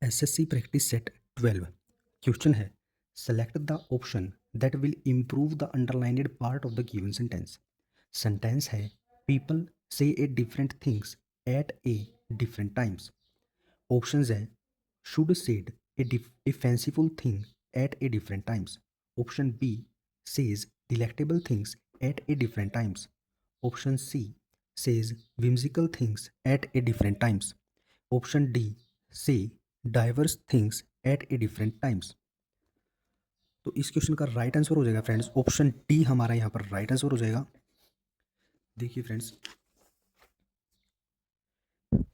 SSC practice set 12 question है select the option that will improve the underlined part of the given sentence. Sentence है people say a different things at a different times. Options है should said a fanciful thing at a different times. Option B says delectable things at a different times. Option C says whimsical things at a different times. Option D say diverse things at a different times. तो इस question का right answer हो जाएगा friends option D हमारा यहाँ पर right answer हो जाएगा। देखिए फ्रेंड्स,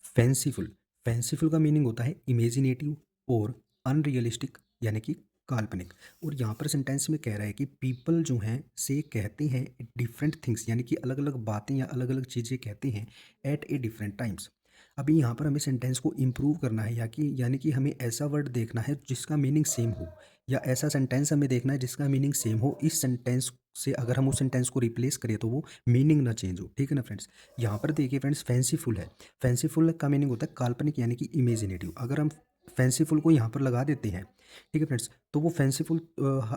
फैंसीफुल, फैंसीफुल का मीनिंग होता है इमेजिनेटिव और अनरियलिस्टिक यानी कि काल्पनिक। और यहाँ पर सेंटेंस में कह रहा है कि पीपल जो हैं से कहते हैं डिफरेंट थिंग्स यानी कि अलग अलग बातें या अलग अलग चीज़ें कहते हैं एट ए डिफरेंट टाइम्स। अभी यहाँ पर हमें सेंटेंस को इम्प्रूव करना है यानी कि हमें ऐसा वर्ड देखना है जिसका मीनिंग सेम हो, या ऐसा सेंटेंस हमें देखना है जिसका मीनिंग सेम हो। इस सेंटेंस से अगर हम उस सेंटेंस को रिप्लेस करें तो वो मीनिंग ना चेंज हो, ठीक है ना फ्रेंड्स। यहाँ पर देखिए फ्रेंड्स, फैंसीफुल है, फैंसीफुल का मीनिंग होता है काल्पनिक यानी कि इमेजिनेटिव। अगर हम फैंसीफुल को यहाँ पर लगा देते हैं, ठीक है फ्रेंड्स, तो वो फैंसीफुल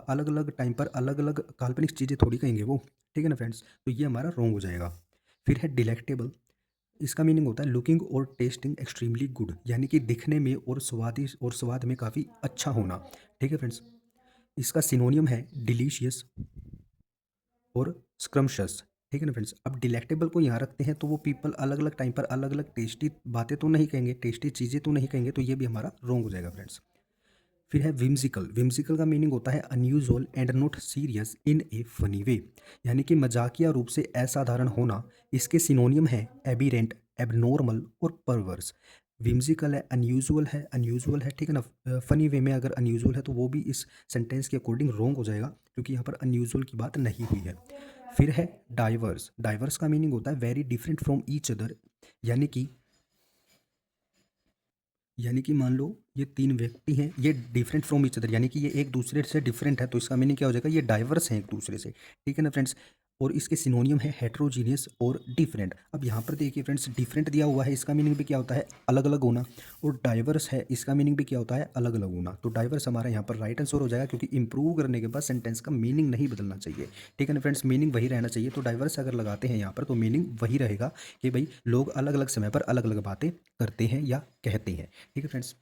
अलग अलग टाइम पर अलग अलग काल्पनिक चीज़ें थोड़ी कहेंगे वो, ठीक है ना फ्रेंड्स। तो ये हमारा रॉन्ग हो जाएगा। फिर है डिलेक्टेबल, इसका मीनिंग होता है लुकिंग और टेस्टिंग एक्सट्रीमली गुड यानी कि दिखने में और स्वादिष्ट और स्वाद में काफ़ी अच्छा होना, ठीक है फ्रेंड्स। इसका सिनोनियम है डिलीशियस और स्क्रम्पशस, ठीक है ना फ्रेंड्स। अब डिलेक्टेबल को यहाँ रखते हैं तो वो पीपल अलग अलग टाइम पर अलग अलग टेस्टी बातें तो नहीं कहेंगे, टेस्टी चीज़ें तो नहीं कहेंगे, तो ये भी हमारा रॉन्ग हो जाएगा फ्रेंड्स। फिर है विम्सिकल, विम्सिकल का मीनिंग होता है unusual and not serious in A funny way यानी कि मजाकिया रूप से असाधारण होना। इसके सिनोनियम है एबिरेंट, एबनॉर्मल और परवर्स। विम्सिकल है, अनयूजुअल है, ठीक है ना। फनी वे में अगर अनयूजुअल है तो वो भी इस सेंटेंस के अकॉर्डिंग रॉन्ग हो जाएगा क्योंकि यहाँ पर अनयूजुअल की बात नहीं हुई है। फिर है डाइवर्स, डाइवर्स का मीनिंग होता है very different from each other यानी कि मान लो ये तीन व्यक्ति हैं, ये डिफरेंट फ्रॉम ईच अदर यानी कि ये एक दूसरे से डिफरेंट है, तो इसका मीनिंग क्या हो जाएगा, ये डाइवर्स हैं एक दूसरे से, ठीक है ना फ्रेंड्स। और इसके सिनोनियम है हेट्रोजीनियस और डिफरेंट। अब यहाँ पर देखिए फ्रेंड्स, डिफरेंट दिया हुआ है, इसका मीनिंग भी क्या होता है, अलग अलग होना। और डाइवर्स है, इसका मीनिंग भी क्या होता है, अलग अलग होना। तो डाइवर्स हमारा यहाँ पर राइट आंसर हो जाएगा क्योंकि इंप्रूव करने के बाद सेंटेंस का मीनिंग नहीं बदलना चाहिए, ठीक है ना फ्रेंड्स, मीनिंग वही रहना चाहिए। तो डाइवर्स अगर लगाते हैं यहाँ पर तो मीनिंग वही रहेगा कि भाई लोग अलग अलग समय पर अलग अलग बातें करते हैं या कहते हैं, ठीक है फ्रेंड्स।